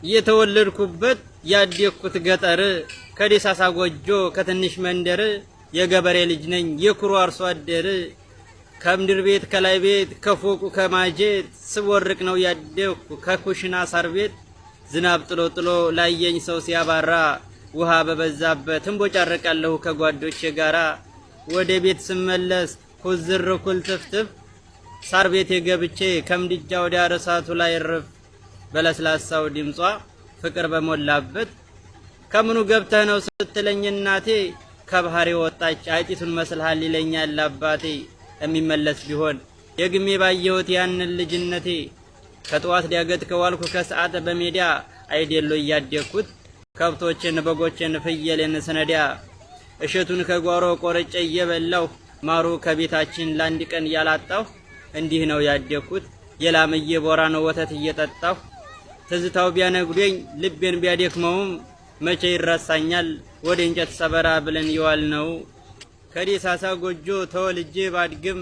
የተወለድኩበት ያደግኩት ገጠር ከደሳሳ ጎጆ ከትንሽ መንደር የገበሬ ልጅ ነኝ የኩሩ አርሶ አደር ከምድር ቤት ከላይ ቤት ከፎቁ ከማጀት ስወርቅ ነው ያደግኩ ከኩሽና ሳር ቤት ዝናብ ጥሎ ጥሎ ላየኝ ሰው ሲያባራ ውሃ በበዛበት እንቦጫረቃለሁ ከጓዶቼ ጋራ ወደ ቤት ስመለስ ኩዝር ኩል ትፍትፍ ሳር ቤት የገብቼ ከምድጃ ወደ እሳቱ ላይ እርፍ በለስላሳው ድምጿ ፍቅር በሞላበት ከምኑ ገብተህ ነው ስትለኝ እናቴ ከባህር ወጣች አይጢቱን መስልሃል ይለኛል አባቴ የሚመለስ ቢሆን የግሜ ባየሁት ያንን ልጅነቴ ከጧት ዳገት ከዋልኩ ከሰዓት በሜዳ አይደሎ ያደግኩት ከብቶችን በጎችን ፍየልን ስነዳ እሸቱን ከጓሮ ቆርጬ እየበላሁ ማሩ ከቤታችን ላንድ ቀን ያላጣሁ እንዲህ ነው ያደግኩት የላምዬ ቦራን ወተት እየጠጣሁ ትዝታው ቢያነጉደኝ ልቤን ቢያደክመውም መቼ ይረሳኛል ወደ እንጨት ሰበራ ብለን ይዋልነው ከደሳሳ ጎጆ ተወልጄ ባድግም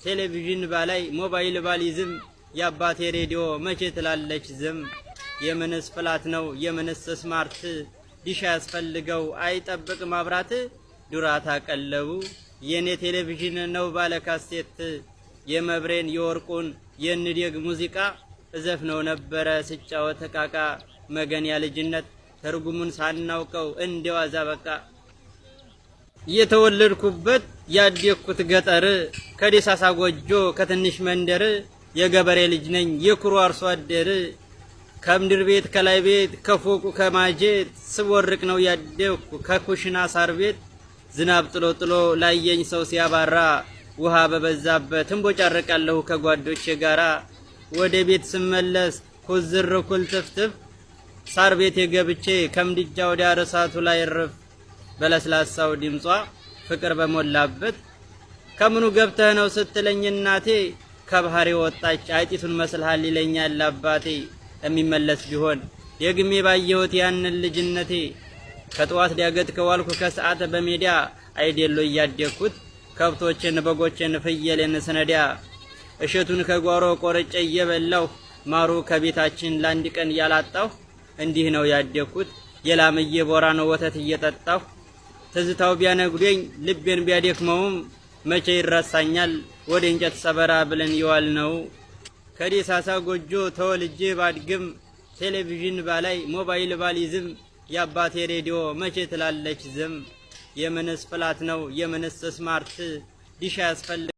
ቴሌቪዥን ባላይ ሞባይል ባሊዝም የአባቴ ሬዲዮ መቼ ትላለች ዝም የምንስ ፍላት ነው የምንስ ስማርት ዲሽ ያስፈልገው አይጠብቅ ማብራት ዱራታ ቀለቡ የኔ ቴሌቪዥን ነው ባለ ካሴት የመብሬን የወርቁን የንዴግ ሙዚቃ እዘፍነው ነበረ ስጫወት ተቃቃ መገን ያልጅነት ተርጉሙን ሳናውቀው እንደዋዛ በቃ የተወለድኩበት ያደግኩት ገጠር ከደሳሳ ጎጆ ከትንሽ መንደር የገበሬ ልጅ ነኝ የኩሩ አርሶ አደር ከምድር ቤት ከላይ ቤት ከፎቁ ከማጀት ስወርቅ ነው ያደግኩ ከኩሽና ሳር ቤት ዝናብ ጥሎ ጥሎ ላየኝ ሰው ሲያባራ ውሃ በበዛበት እንቦጫረቃለሁ ከጓዶቼ ጋራ ወደ ቤት ስመለስ ኩዝር ኩል ትፍትፍ ሳር ቤት የገብቼ ከምድጃ ወደ እሳቱ ላይ እርፍ በለስላሳው ድምጿ ፍቅር በሞላበት ከምኑ ገብተህ ነው ስትለኝ እናቴ ከባህር ወጣች አይጢቱን መስልሃል ይለኛል አባቴ የሚመለስ ቢሆን የግሜ ባየሁት ያንን ልጅነቴ ከጧት ዳገት ከዋልኩ ከሰዓት በሜዳ አይደሎ ያደግኩት ከብቶችን በጎችን ፍየልን ስነዳ እሸቱን ከጓሮ ቆርጬ እየበላሁ ማሩ ከቤታችን ላንድ ቀን ያላጣሁ እንዲህ ነው ያደግኩት የላምዬ ቦራን ወተት እየጠጣሁ ትዝታው ቢያነጉደኝ ልቤን ቢያደክመውም መቼ ይረሳኛል ወደ እንጨት ሰበራ ብለን ይዋልነው ከደሳሳ ጎጆ ተወልጄ ባድግም ቴሌቪዥን ባላይ ሞባይል ባሊዝም የአባቴ ሬዲዮ መቼ ትላለች ዝም የምንስ ፍላት ነው የምንስ ስማርት ዲሽ ያስፈልግ